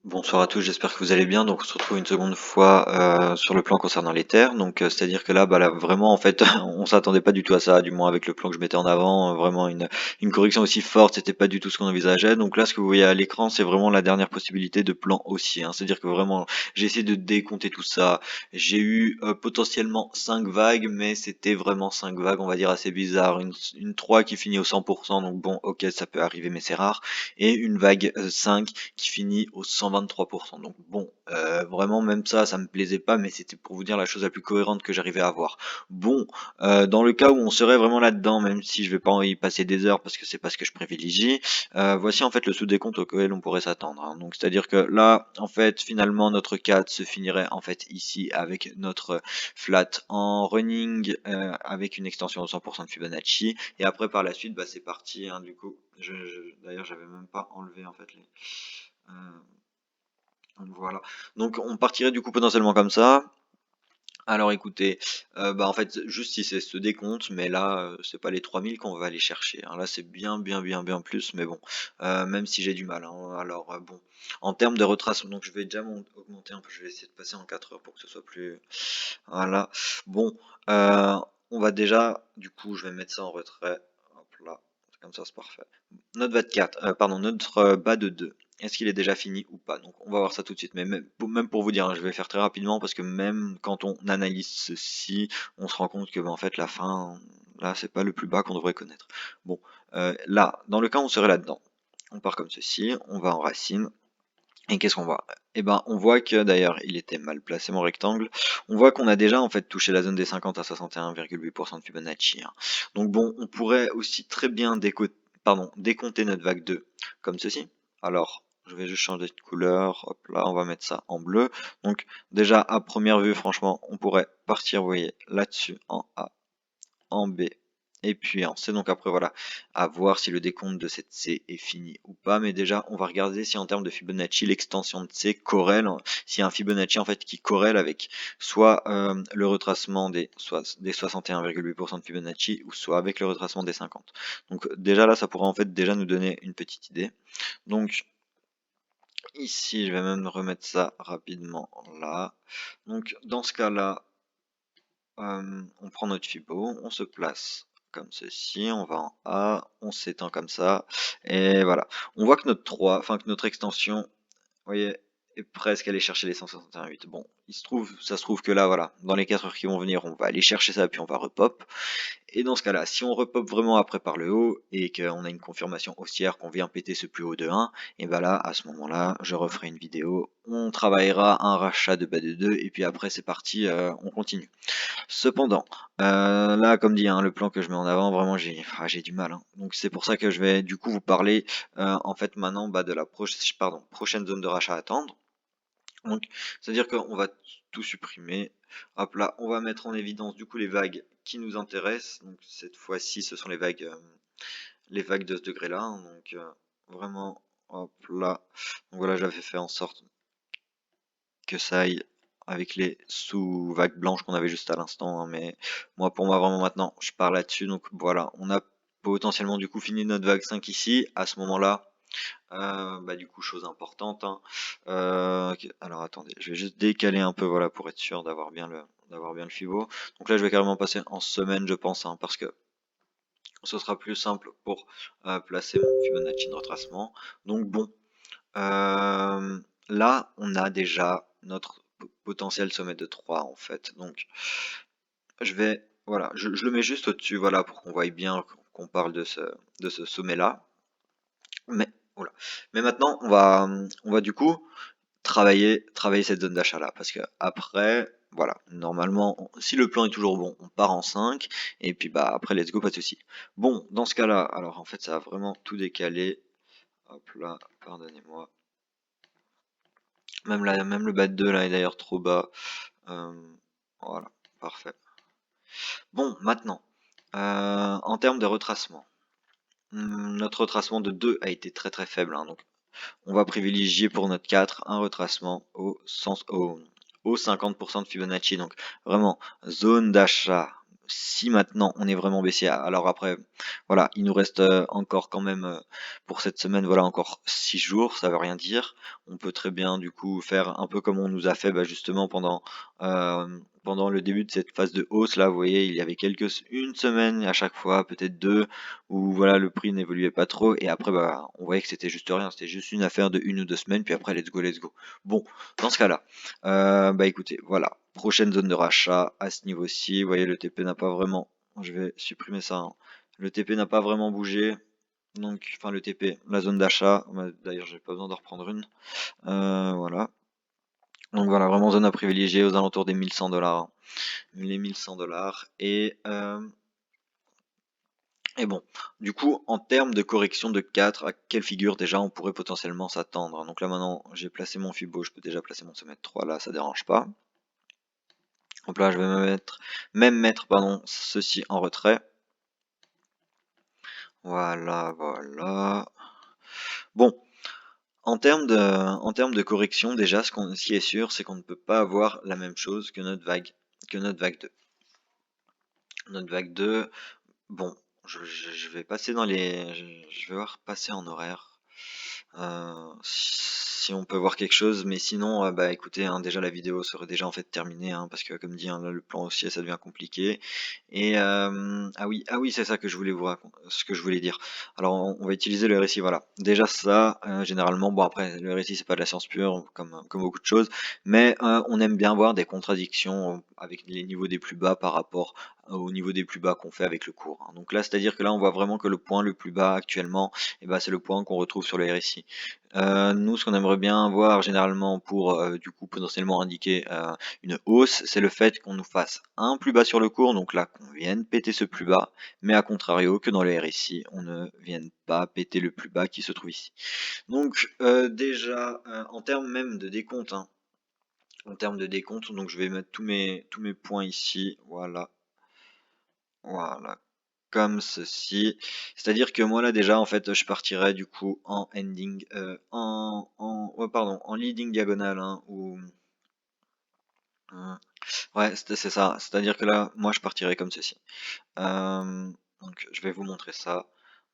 Bonsoir à tous, j'espère que vous allez bien. Donc on se retrouve une seconde fois sur le plan concernant les terres. Donc c'est-à-dire que là, bah là vraiment en fait, on s'attendait pas du tout à ça, du moins avec le plan que je mettais en avant, vraiment une correction aussi forte, c'était pas du tout ce qu'on envisageait. Donc là, ce que vous voyez à l'écran, c'est vraiment la dernière possibilité de plan haussier, hein. C'est-à-dire que vraiment, j'ai essayé de décompter tout ça. J'ai eu potentiellement 5 vagues, mais c'était vraiment 5 vagues, on va dire assez bizarres. Une 3 qui finit au 100%, donc bon, ok, ça peut arriver, mais c'est rare. Et une vague 5 qui finit au 123%. Donc bon, vraiment même ça me plaisait pas, mais c'était pour vous dire la chose la plus cohérente que j'arrivais à avoir. Bon, dans le cas où on serait vraiment là-dedans, même si je vais pas y passer des heures parce que c'est pas ce que je privilégie, voici en fait le sous-décompte auquel on pourrait s'attendre, hein. Donc c'est-à-dire que là, en fait, finalement, notre 4 se finirait en fait ici avec notre flat en running avec une extension de 100% de Fibonacci. Et après, par la suite, bah, c'est parti, hein, du coup. D'ailleurs, j'avais même pas enlevé en fait les. euh, voilà. Donc, on partirait du coup potentiellement comme ça. Alors écoutez, bah, en fait, juste si c'est ce décompte, mais là, c'est pas les 3000 qu'on va aller chercher, hein. Là, c'est bien, bien, bien, bien plus, mais bon, même si j'ai du mal, hein. Alors, bon, en termes de retracement, donc je vais déjà augmenter un peu, je vais essayer de passer en 4 heures pour que ce soit plus. Voilà. Bon, heu, on va déjà du coup, je vais mettre ça en retrait. Hop là, comme ça, c'est parfait. Notre bas de 4, pardon, notre bas de 2. Est-ce qu'il est déjà fini ou pas? Donc on va voir ça tout de suite. Mais même pour vous dire, hein, je vais faire très rapidement parce que même quand on analyse ceci, on se rend compte que, bah, en fait, la fin, là, c'est pas le plus bas qu'on devrait connaître. Bon, là, dans le cas où on serait là-dedans, on part comme ceci, on va en racine. Et qu'est-ce qu'on voit? Eh ben, on voit que d'ailleurs, il était mal placé mon rectangle. On voit qu'on a déjà en fait touché la zone des 50 à 61,8% de Fibonacci, hein. Donc bon, on pourrait aussi très bien décompter notre vague 2 comme ceci. Alors, je vais juste changer de couleur. Hop là, on va mettre ça en bleu. Donc déjà, à première vue, franchement, on pourrait partir, vous voyez, là-dessus en A, en B et puis en C. Donc après voilà, à voir si le décompte de cette C est fini ou pas. Mais déjà, on va regarder si en termes de Fibonacci, l'extension de C corrèle, s'il y a un Fibonacci en fait qui corrèle avec soit le retracement des 61,8% de Fibonacci ou soit avec le retracement des 50. Donc déjà là, ça pourrait en fait déjà nous donner une petite idée. Donc ici, je vais même remettre ça rapidement là. Donc dans ce cas-là, on prend notre Fibo, on se place comme ceci, on va en A, on s'étend comme ça, et voilà. On voit que notre 3, enfin que notre extension, vous voyez, est presque allée chercher les 168. Bon, ça se trouve que là, voilà, dans les 4 heures qui vont venir, on va aller chercher ça, puis on va repop. Et dans ce cas-là, si on repop vraiment après par le haut et qu'on a une confirmation haussière qu'on vient péter ce plus haut de 1, et ben là, à ce moment-là, je referai une vidéo. On travaillera un rachat de bas de 2 et puis après c'est parti, on continue. Cependant, là, comme dit, hein, le plan que je mets en avant, vraiment, j'ai du mal, hein. Donc c'est pour ça que je vais du coup vous parler, en fait, maintenant, bah, de la prochaine zone de rachat à attendre. Donc, c'est-à-dire qu'on va tout supprimer. Hop là, on va mettre en évidence du coup les vagues qui nous intéressent. Donc cette fois-ci, ce sont les vagues de ce degré-là, hein. Donc vraiment, hop là. Donc voilà, j'avais fait en sorte que ça aille avec les sous-vagues blanches qu'on avait juste à l'instant, hein. Mais moi, pour moi, vraiment maintenant, je pars là-dessus. Donc voilà, on a potentiellement du coup fini notre vague 5 ici. À ce moment-là, bah, du coup, chose importante, hein. Ok, alors attendez, je vais juste décaler un peu, voilà, pour être sûr d'avoir bien le Fibo. Donc là, je vais carrément passer en semaine, je pense, hein, parce que ce sera plus simple pour placer mon Fibonacci de retracement. Donc bon, là, on a déjà notre potentiel sommet de 3 en fait. Donc voilà, je le mets juste au-dessus, voilà, pour qu'on voie bien qu'on parle de ce sommet-là. Mais voilà. Mais maintenant, on va du coup travailler cette zone d'achat là, parce que après, voilà, normalement, si le plan est toujours bon, on part en 5, et puis bah après, let's go, pas de souci. Bon, dans ce cas-là, alors en fait, ça a vraiment tout décalé. Hop là, pardonnez-moi. Même le bas de 2 là est d'ailleurs trop bas. Euh, voilà, parfait. Bon, maintenant, en termes de retracement, notre retracement de 2 a été très très faible, hein. Donc on va privilégier pour notre 4 un retracement au 50% de Fibonacci. Donc vraiment, zone d'achat si maintenant on est vraiment baissier, alors après, voilà, il nous reste encore quand même pour cette semaine, voilà, encore 6 jours, ça veut rien dire. On peut très bien du coup faire un peu comme on nous a fait bah, justement pendant le début de cette phase de hausse là, vous voyez, il y avait une semaine à chaque fois, peut-être deux, où voilà, le prix n'évoluait pas trop, et après bah on voyait que c'était juste rien, c'était juste une affaire de 1 ou 2 semaines, puis après let's go, let's go. Bon, dans ce cas-là, bah écoutez, voilà, prochaine zone de rachat à ce niveau-ci. Vous voyez, le TP n'a pas vraiment. Je vais supprimer ça, hein. Le TP n'a pas vraiment bougé. Donc, enfin le TP, la zone d'achat. D'ailleurs, j'ai pas besoin d'en reprendre une. Voilà. Donc voilà, vraiment zone à privilégier aux alentours des 1100 $. Les 1100 $. Et bon, du coup, en termes de correction de 4, à quelle figure déjà on pourrait potentiellement s'attendre? Donc là maintenant, j'ai placé mon Fibo, je peux déjà placer mon sommet de 3 là, ça dérange pas. Hop là, je vais même mettre pardon, ceci en retrait. Voilà, voilà. Bon, en termes de correction, déjà, ce qui est sûr, c'est qu'on ne peut pas avoir la même chose que notre vague 2. Notre vague 2, bon, je vais passer dans les. Je vais voir passer en horaire. Si on peut voir quelque chose, mais sinon, bah écoutez, hein, déjà la vidéo serait déjà en fait terminée, hein, parce que comme dit, hein, là le plan haussier ça devient compliqué. Et ah oui, c'est ça que je voulais ce que je voulais dire. Alors on va utiliser le RSI, voilà. Déjà ça, généralement, bon après le RSI c'est pas de la science pure comme beaucoup de choses, mais on aime bien voir des contradictions avec les niveaux des plus bas par rapport au niveau des plus bas qu'on fait avec le cours, hein. Donc là, c'est-à-dire que là on voit vraiment que le point le plus bas actuellement, et ben, c'est le point qu'on retrouve sur le RSI. Nous, ce qu'on aimerait bien voir généralement pour du coup potentiellement indiquer une hausse, c'est le fait qu'on nous fasse un plus bas sur le cours, donc là qu'on vienne péter ce plus bas, mais à contrario que dans le RSI, on ne vienne pas péter le plus bas qui se trouve ici. Donc déjà, en termes même de décompte, hein, en termes de décompte, donc je vais mettre tous mes points ici, voilà, voilà, comme ceci. C'est-à-dire que moi là déjà en fait je partirais du coup en ending ouais, pardon, en leading diagonale, hein, ou ouais, c'est ça. C'est-à-dire que là moi je partirais comme ceci. Donc je vais vous montrer ça.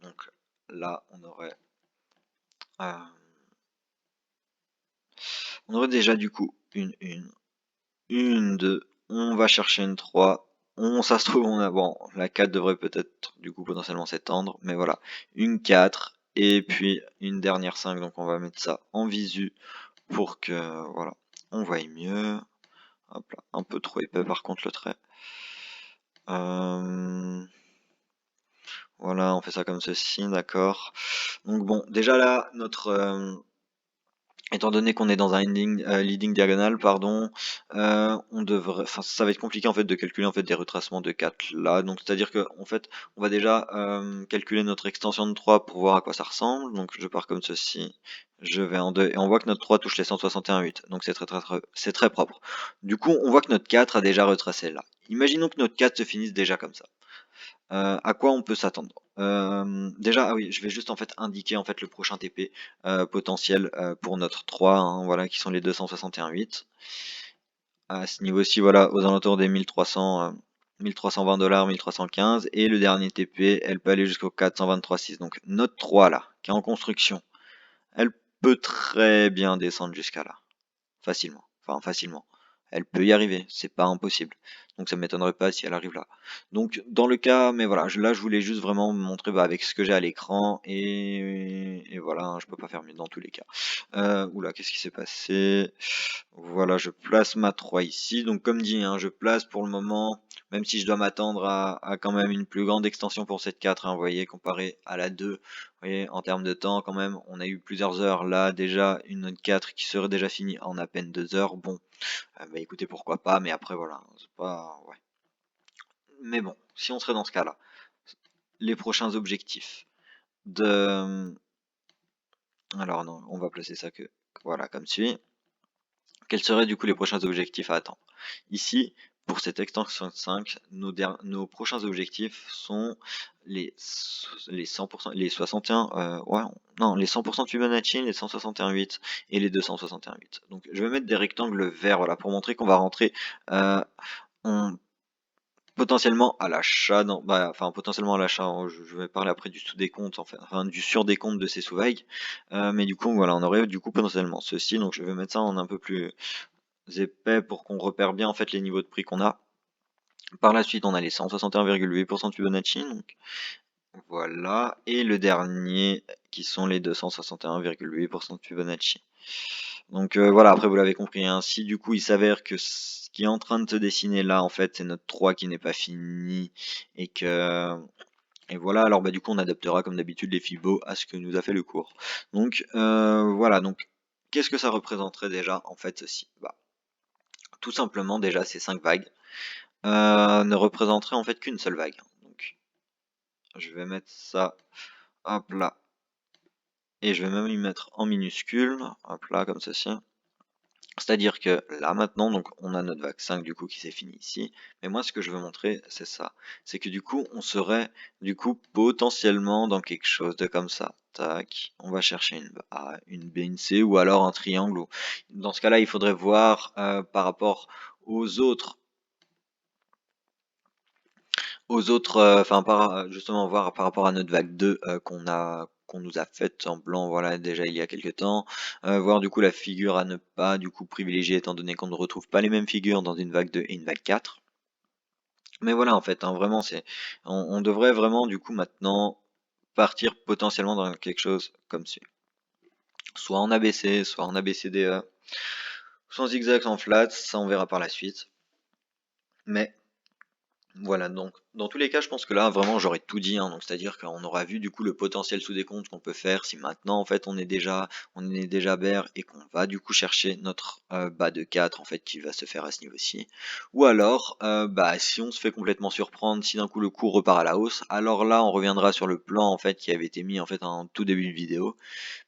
Donc là euh, on aurait déjà du coup une 2, on va chercher une 3, ça se trouve, bon, la 4 devrait peut-être du coup potentiellement s'étendre, mais voilà, une 4, et puis une dernière 5, donc on va mettre ça en visu pour que, voilà, on voie mieux. Hop là, un peu trop épais par contre le trait. Voilà, on fait ça comme ceci, d'accord. Donc bon, déjà là, étant donné qu'on est dans un leading diagonal, pardon, enfin, ça va être compliqué en fait de calculer en fait des retracements de 4 là. Donc c'est-à-dire que en fait, on va déjà calculer notre extension de 3 pour voir à quoi ça ressemble. Donc je pars comme ceci, je vais en 2 et on voit que notre 3 touche les 161,8. Donc c'est très propre. Du coup, on voit que notre 4 a déjà retracé là. Imaginons que notre 4 se finisse déjà comme ça. À quoi on peut s'attendre? Déjà, ah oui, je vais juste en fait indiquer en fait le prochain TP potentiel pour notre 3, hein, voilà, qui sont les 261,8. À ce niveau-ci, voilà, aux alentours des 1300, 1320 $, 1315, et le dernier TP, elle peut aller jusqu'au 423,6. Donc notre 3 là, qui est en construction, elle peut très bien descendre jusqu'à là, facilement. Enfin, facilement. Elle peut y arriver, c'est pas impossible. Donc ça m'étonnerait pas si elle arrive là. Donc dans le cas, mais voilà, là je voulais juste vraiment me montrer bah, avec ce que j'ai à l'écran, et voilà, hein, je peux pas faire mieux dans tous les cas. Oula, qu'est-ce qui s'est passé? Voilà, je place ma 3 ici. Donc comme dit, hein, je place pour le moment, même si je dois m'attendre à quand même une plus grande extension pour cette 4, hein, vous voyez, comparé à la 2. Vous voyez, en termes de temps quand même, on a eu plusieurs heures. Là déjà, une 4 qui serait déjà finie en à peine 2 heures. Bon, bah écoutez, pourquoi pas, mais après voilà, c'est pas. Ouais. Mais bon, si on serait dans ce cas-là, les prochains objectifs de. Alors non, on va placer ça que. Voilà, comme suit. Quels seraient du coup les prochains objectifs à attendre? Ici, pour cette extension 5, nos prochains objectifs sont les 100%, les 61, ouais, non, les 100% de Fibonacci, les 161,8 et les 261,8. Donc je vais mettre des rectangles verts, voilà, pour montrer qu'on va rentrer, on potentiellement à l'achat, enfin potentiellement à l'achat, hein, je vais parler après du sous-décompte, enfin du sur-décompte de ces sous-vagues, mais du coup voilà, on aurait du coup potentiellement ceci, donc je vais mettre ça en un peu plus épais pour qu'on repère bien en fait les niveaux de prix qu'on a. Par la suite, on a les 161,8% de Fibonacci, donc voilà, et le dernier qui sont les 261,8% de Fibonacci. Donc voilà, après vous l'avez compris, hein, si du coup il s'avère que ce qui est en train de se dessiner là, en fait, c'est notre 3 qui n'est pas fini, et que et voilà, alors bah du coup on adaptera comme d'habitude les fibos à ce que nous a fait le cours. Donc voilà, donc qu'est-ce que ça représenterait déjà en fait ceci? Bah, tout simplement déjà ces 5 vagues ne représenteraient en fait qu'une seule vague. Donc je vais mettre ça, hop là, et je vais même y mettre en minuscule, hop là, comme ceci. C'est-à-dire que là maintenant, donc on a notre vague 5 du coup qui s'est finie ici, mais moi ce que je veux montrer c'est ça, c'est que du coup on serait du coup potentiellement dans quelque chose de comme ça. Tac, on va chercher une A, une B, une C ou alors un triangle. Dans ce cas-là, il faudrait voir par rapport aux autres enfin justement voir par rapport à notre vague 2 qu'on nous a faite en blanc, voilà, déjà il y a quelques temps, voir du coup la figure à ne pas du coup privilégier étant donné qu'on ne retrouve pas les mêmes figures dans une vague 2 et une vague 4. Mais voilà en fait, hein, vraiment on devrait vraiment du coup maintenant partir potentiellement dans quelque chose comme ci. Soit en ABC, soit en ABCDE, soit en zigzag, soit en flat, ça on verra par la suite. Mais voilà, donc dans tous les cas, je pense que là, vraiment, j'aurais tout dit, hein, donc c'est-à-dire qu'on aura vu du coup le potentiel sous-décompte qu'on peut faire si maintenant en fait on est déjà bear et qu'on va du coup chercher notre bas de 4 en fait qui va se faire à ce niveau-ci. Ou alors, bah si on se fait complètement surprendre, si d'un coup le cours repart à la hausse, alors là on reviendra sur le plan en fait qui avait été mis en fait en tout début de vidéo.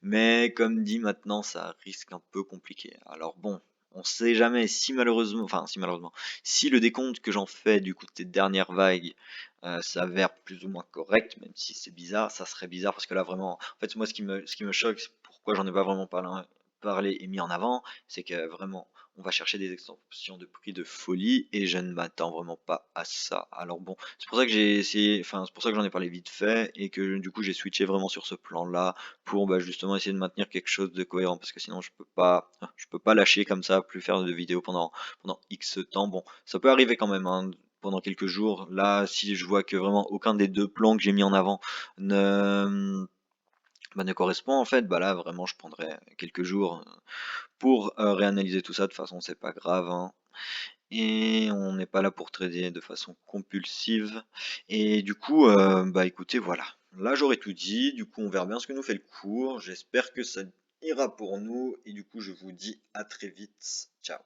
Mais comme dit maintenant, ça risque un peu compliqué. Alors bon, on sait jamais si malheureusement, enfin si malheureusement, si le décompte que j'en fais du coup de ces dernières vagues s'avère plus ou moins correct, même si c'est bizarre, ça serait bizarre parce que là vraiment, en fait moi ce qui me choque, c'est pourquoi j'en ai pas vraiment parlé et mis en avant, c'est que vraiment on va chercher des extensions de prix de folie et je ne m'attends vraiment pas à ça. Alors bon, c'est pour ça que j'ai essayé, enfin c'est pour ça que j'en ai parlé vite fait et que du coup j'ai switché vraiment sur ce plan-là pour bah, justement essayer de maintenir quelque chose de cohérent parce que sinon je peux pas lâcher comme ça, plus faire de vidéos pendant X temps. Bon, ça peut arriver quand même hein, pendant quelques jours. Là, si je vois que vraiment aucun des deux plans que j'ai mis en avant ne correspond en fait, bah là vraiment je prendrai quelques jours pour réanalyser tout ça. De toute façon, c'est pas grave, hein. Et on n'est pas là pour trader de façon compulsive. Et du coup, bah écoutez, voilà. Là, j'aurais tout dit. Du coup, on verra bien ce que nous fait le cours. J'espère que ça ira pour nous. Et du coup, je vous dis à très vite. Ciao.